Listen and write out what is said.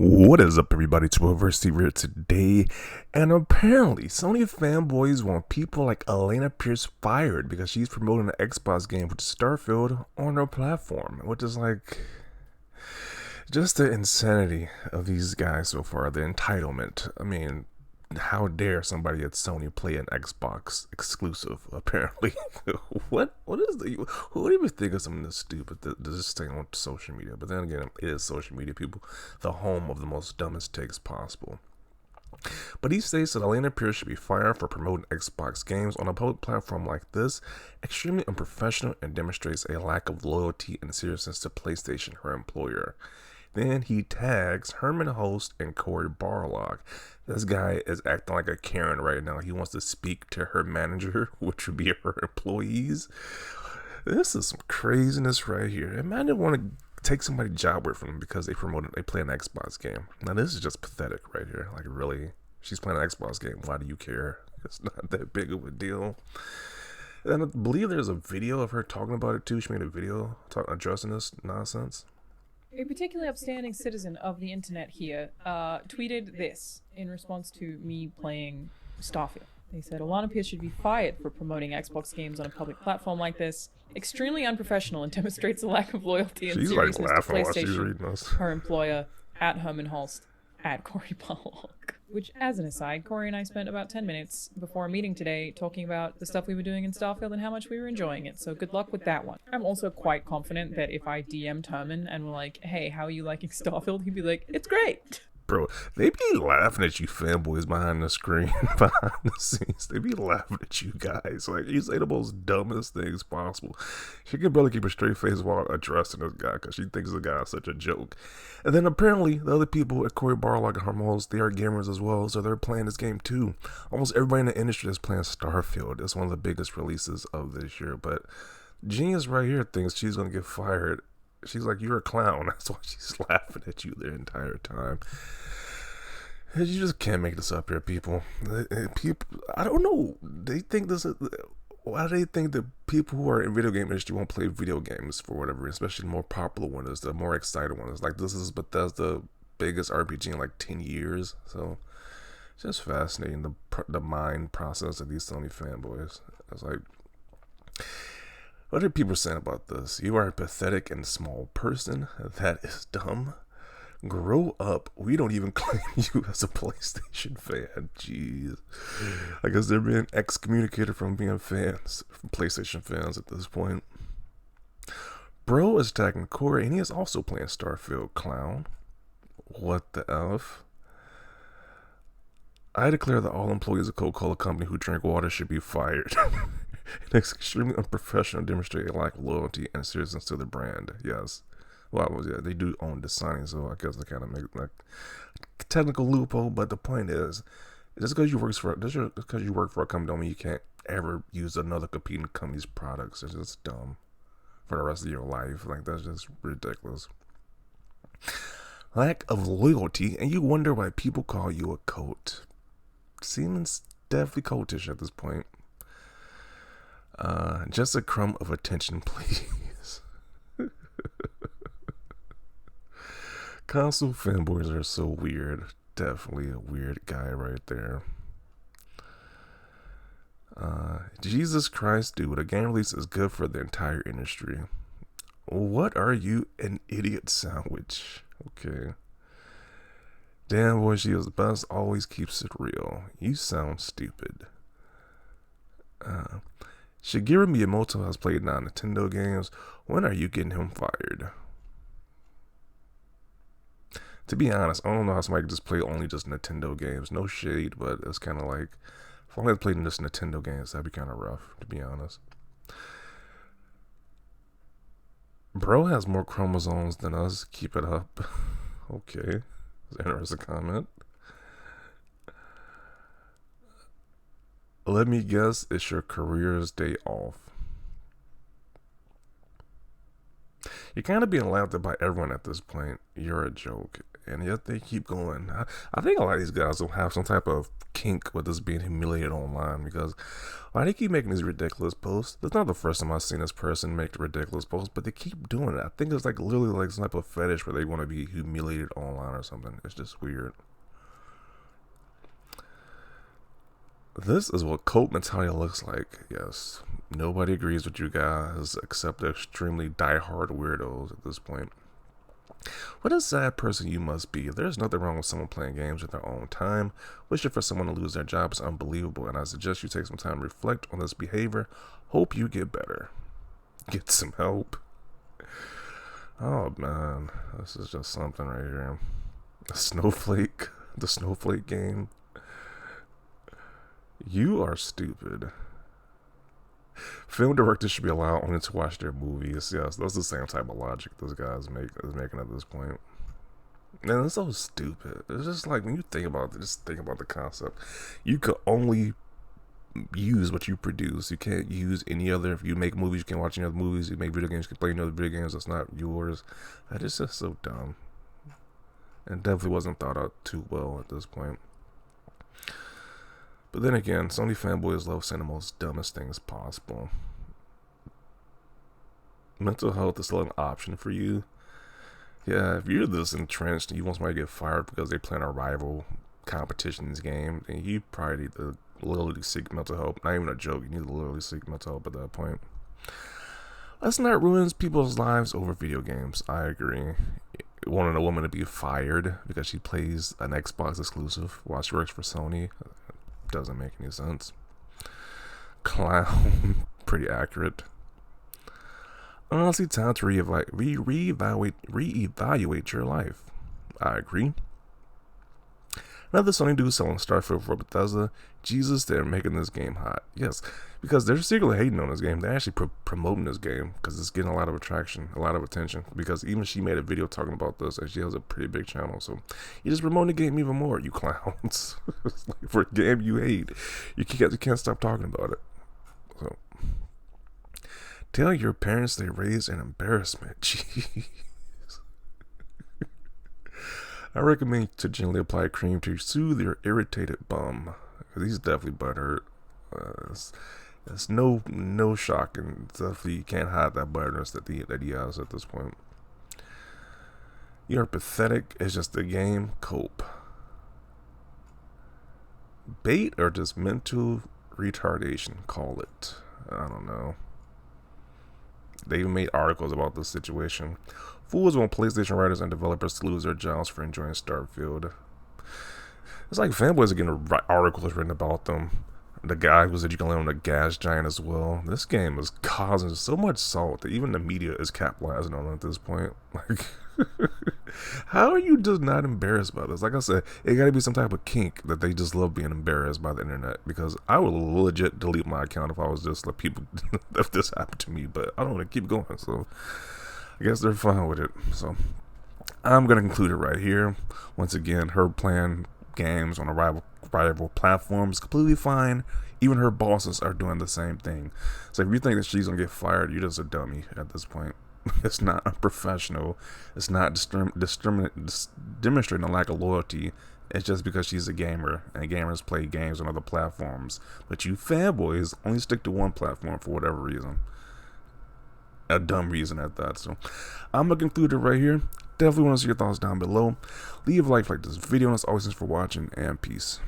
What is up, everybody? Twelversity here today, and apparently Sony fanboys want people like Alanah Pearce fired because she's promoting an Xbox game, which is Starfield, on her platform, which is like just the insanity of these guys so far, the entitlement. I mean, how dare somebody at Sony play an Xbox exclusive, apparently. What is the, who would even think of something this stupid to just stay on social media? But then again, it is social media, people, the home of the most dumbest takes possible. But he states that Alanah Pearce should be fired for promoting Xbox games on a public platform like this, extremely unprofessional, and demonstrates a lack of loyalty and seriousness to PlayStation, her employer. Then he tags Herman Host and Corey Barlog. This guy is acting like a Karen right now. He wants to speak to her manager, which would be her employees. This is some craziness right here. Imagine want to take somebody's job away from them because they play an Xbox game. Now this is just pathetic right here. Like, really? She's playing an Xbox game. Why do you care? It's not that big of a deal. And I believe there's a video of her talking about it too. She made a video addressing this nonsense. A particularly upstanding citizen of the internet here tweeted this in response to me playing Starfield. They said, Alanah Pearce should be fired for promoting Xbox games on a public platform like this. Extremely unprofessional and demonstrates a lack of loyalty and seriousness to PlayStation, her employer, at Herman Holst, at Corey Barlog. Which, as an aside, Corey and I spent about 10 minutes before a meeting today talking about the stuff we were doing in Starfield and how much we were enjoying it, so good luck with that one. I'm also quite confident that if I DM'd Herman and were like, hey, how are you liking Starfield? He'd be like, it's great! Bro, they be laughing at you fanboys behind the screen, behind the scenes. They be laughing at you guys. Like, you say the most dumbest things possible. She can barely keep a straight face while addressing this guy because she thinks the guy is such a joke. And then apparently, the other people at Corey Barlog and Harmos, they are gamers as well, so they're playing this game too. Almost everybody in the industry is playing Starfield. It's one of the biggest releases of this year. But Genius right here thinks she's going to get fired. She's like, you're a clown. That's why she's laughing at you the entire time. You just can't make this up here, people. People, I don't know. They think this is... Why do they think that people who are in video game industry won't play video games for whatever, especially the more popular ones, the more excited ones? Like, this is Bethesda's biggest RPG in like 10 years. So, it's just fascinating, the mind process of these Sony fanboys. It's like... What are people saying about this? You are a pathetic and small person. That is dumb. Grow up. We don't even claim you as a PlayStation fan. Jeez. I guess they're being excommunicated from being fans, from PlayStation fans at this point. Bro is attacking Corey, and he is also playing Starfield, clown. What the F? I declare that all employees of Coca-Cola Company who drink water should be fired. It's extremely unprofessional, demonstrate a lack of loyalty and seriousness to the brand. Yes. Well, yeah, they do own the Sony, so I guess they kind of make like technical loophole. But the point is, just because you work for a company don't mean you can't ever use another competing company's products. It's just dumb for the rest of your life. Like, that's just ridiculous. Lack of loyalty, and you wonder why people call you a coat. Seems definitely cultish at this point. Just a crumb of attention, please. Console fanboys are so weird. Definitely a weird guy right there. Jesus Christ, dude. A game release is good for the entire industry. What are you, an idiot sandwich? Okay. Damn boy, she is the best. Always keeps it real. You sound stupid. Shigeru Miyamoto has played non-Nintendo games. When are you getting him fired? To be honest, I don't know how somebody can just play only just Nintendo games. No shade, but it's kind of like, if I only played just Nintendo games, that'd be kind of rough, to be honest. Bro has more chromosomes than us. Keep it up. Okay. That's an interesting comment. Let me guess, it's your career's day off. You're kind of being laughed at by everyone at this point. You're a joke. and yet they keep going. I think a lot of these guys will have some type of kink with this being humiliated online, because why they keep making these ridiculous posts. It's not the first time I've seen this person make the ridiculous posts, but they keep doing it. I think it's like literally like some type of fetish where they want to be humiliated online or something. It's just weird. This is what cult mentality looks like. Yes, nobody agrees with you guys except the extremely diehard weirdos at this point. What a sad person you must be. There's nothing wrong with someone playing games with their own time. Wishing for someone to lose their job is unbelievable, and I suggest you take some time to reflect on this behavior. Hope you get better. Get some help. Oh man, this is just something right here. The snowflake game. You are stupid. Film directors should be allowed only to watch their movies. Yes, that's the same type of logic this guy is making at this point. Man, it's so stupid. It's just like, when you think about it, just think about the concept. You could only use what you produce. You can't use any other. If you make movies, you can't watch any other movies. You make video games, you can play any other video games that's not yours. That is just so dumb. And definitely wasn't thought out too well at this point. But then again, Sony fanboys love saying the most dumbest things possible. Mental health is still an option for you. Yeah, if you're this entrenched and you want somebody to get fired because they play in a rival competitions game, then you probably need to literally seek mental help. Not even a joke, you need to literally seek mental help at that point. Let's not ruin people's lives over video games. I agree. Wanting a woman to be fired because she plays an Xbox exclusive while she works for Sony doesn't make any sense. Clown. Pretty accurate. Honestly, time to reevaluate your life. I agree. Another Sony dude selling Starfield for Bethesda. Jesus, they're making this game hot. Yes, because they're secretly hating on this game. They're actually promoting this game because it's getting a lot of attraction, a lot of attention. Because even she made a video talking about this, and she has a pretty big channel. So you're just promoting the game even more, you clowns. Like, for a game you hate, you can't stop talking about it. So tell your parents they raised an embarrassment. Jeez. I recommend to gently apply cream to soothe your irritated bum, because he's definitely butthurt. It's no shocking. Definitely you can't hide that butterness that he has at this point. You're pathetic. It's just a game. Cope. Bait or just mental retardation? Call it. I don't know. They even made articles about this situation. Fools want PlayStation writers and developers to lose their jobs for enjoying Starfield. It's like fanboys are getting articles written about them. The guy who said you can land on a gas giant as well. This game is causing so much salt that even the media is capitalizing on it at this point. Like, how are you just not embarrassed by this? Like I said, it got to be some type of kink that they just love being embarrassed by the internet. Because I would legit delete my account if I was just like people if this happened to me. But I don't want to keep going, so I guess they're fine with it. So I'm gonna conclude it right here. Once again, her playing games on a rival platform is completely fine. Even her bosses are doing the same thing. So if you think that she's gonna get fired, you're just a dummy at this point. It's not unprofessional. It's not demonstrating a lack of loyalty. It's just because she's a gamer, and gamers play games on other platforms. But you fanboys only stick to one platform for whatever reason. A dumb reason at that. So I'm gonna conclude it right here. Definitely want to see your thoughts down below. Leave a like this video, and as always, thanks for watching, and peace.